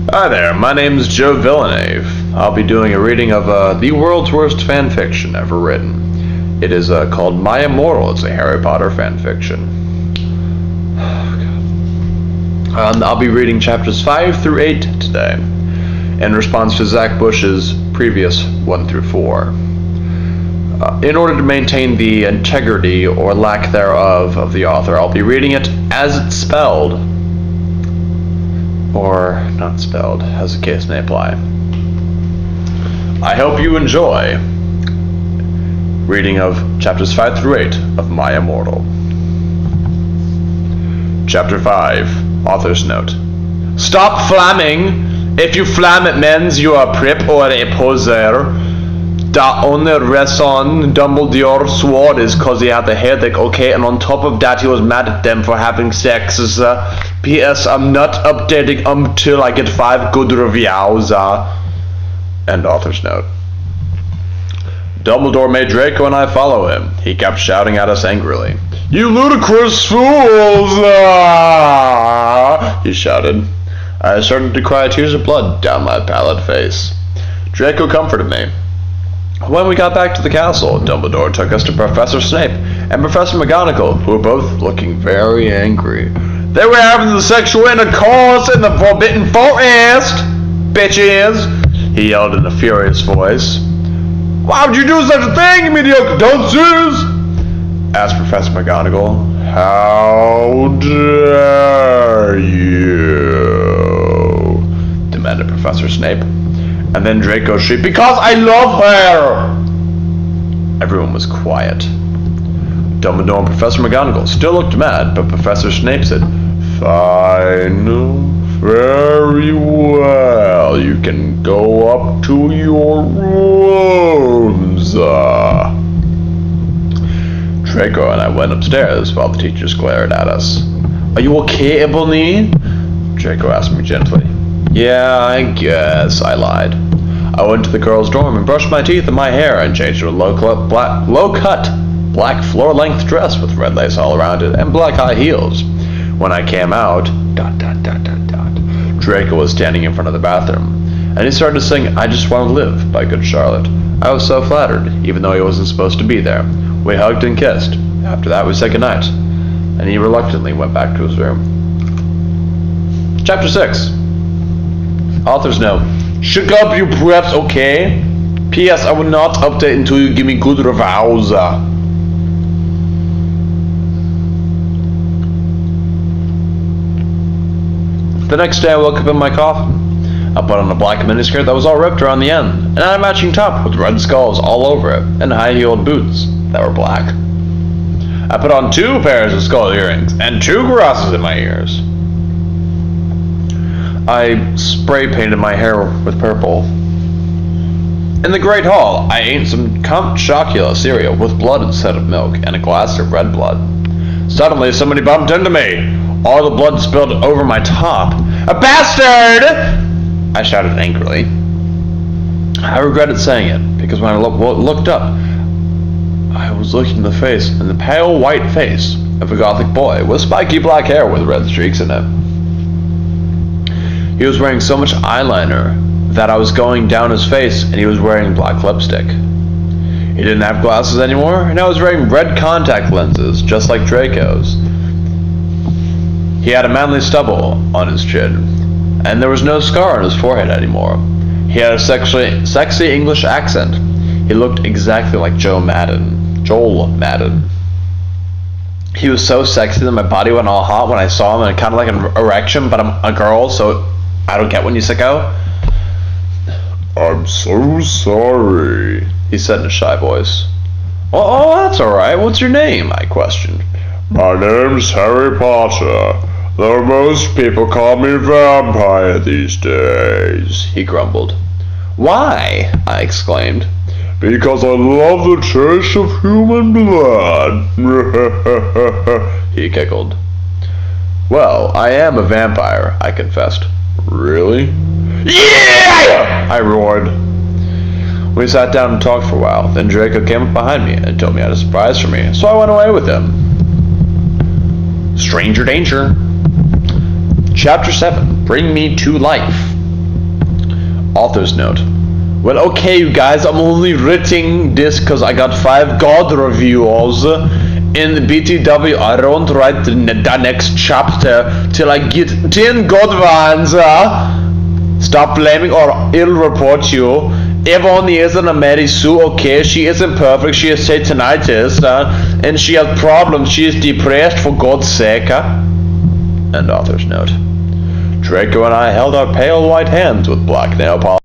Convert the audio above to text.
Hi there, my name is Joe Villeneuve. I'll be doing a reading of the world's worst fanfiction ever written. It is called My Immortal. It's a Harry Potter fanfiction. I'll be reading chapters 5 through 8 today, in response to Zach Bush's previous 1 through 4. In order to maintain the integrity or lack thereof of the author, I'll be reading it as it's spelled, or not spelled, as the case may apply. I hope you enjoy reading of chapters 5 through 8 of My Immortal. Chapter 5, Author's Note. Stop flamming! If you flam it means you are a prep or a poser. The only reason Dumbledore swore is cause he had a headache, okay? And on top of that, he was mad at them for having sex. P.S. I'm not updating until I get 5 good reviews. End author's note. Dumbledore made Draco and I follow him. He kept shouting at us angrily. You ludicrous fools! He shouted. I started to cry tears of blood down my pallid face. Draco comforted me. When we got back to the castle, Dumbledore took us to Professor Snape and Professor McGonagall, who were both looking very angry. They were having the sexual intercourse in the Forbidden Forest! Bitches! He yelled in a furious voice. Why would you do such a thing, you mediocre dunces? Asked Professor McGonagall. How dare you? Demanded Professor Snape. And then Draco shrieked, because I love her! Everyone was quiet. Dumbledore and Professor McGonagall still looked mad, but Professor Snape said, Fine, very well, you can go up to your rooms. Draco and I went upstairs while the teachers glared at us. Are you okay, Ebony? Draco asked me gently. Yeah, I guess, I lied. I went to the girls' dorm and brushed my teeth and my hair and changed to a low-cut, black floor-length dress with red lace all around it and black high heels. When I came out, ... Draco was standing in front of the bathroom, and he started to sing I Just Want to Live by Good Charlotte. I was so flattered, even though he wasn't supposed to be there. We hugged and kissed. After that, we said goodnight, and he reluctantly went back to his room. Chapter 6. Author's note. Shut up, you preps, okay? P.S. I will not update until you give me good reviews. The next day I woke up in my coffin. I put on a black miniskirt that was all ripped around the end, and a matching top with red skulls all over it, and high-heeled boots that were black. I put on 2 pairs of skull earrings and 2 crosses in my ears. I spray painted my hair with purple. In the Great Hall, I ate some Count Chocula cereal with blood instead of milk and a glass of red blood. Suddenly, somebody bumped into me. All the blood spilled over my top. A bastard! I shouted angrily. I regretted saying it, because when I looked up, I was looking in the face, in the pale white face of a gothic boy with spiky black hair with red streaks in it. He was wearing so much eyeliner that I was going down his face, and he was wearing black lipstick. He didn't have glasses anymore, and I was wearing red contact lenses, just like Draco's. He had a manly stubble on his chin, and there was no scar on his forehead anymore. He had a sexy English accent. He looked exactly like Joel Madden. He was so sexy that my body went all hot when I saw him, and kind of like an erection, but I'm a girl, so I don't get when you sicko. I'm so sorry, he said in a shy voice. Oh, that's alright. What's your name? I questioned. My name's Harry Potter, though most people call me Vampire these days, he grumbled. Why? I exclaimed. Because I love the taste of human blood, he giggled. Well, I am a vampire, I confessed. Really? Yeah! I roared. We sat down and talked for a while. Then Draco came up behind me and told me he had a surprise for me, so I went away with him. Stranger danger. Chapter 7. Bring me to life. Author's note. Well, okay, you guys, I'm only writing this because I got 5 God reviews in the BTW. I don't write the next chapter till I get 10 God ones. Stop blaming or it'll report you. Evony isn't a Mary Sue, okay? She isn't perfect, she has satanitis, and she has problems. She is depressed, for God's sake. End author's note. Draco and I held our pale white hands with black nail polish.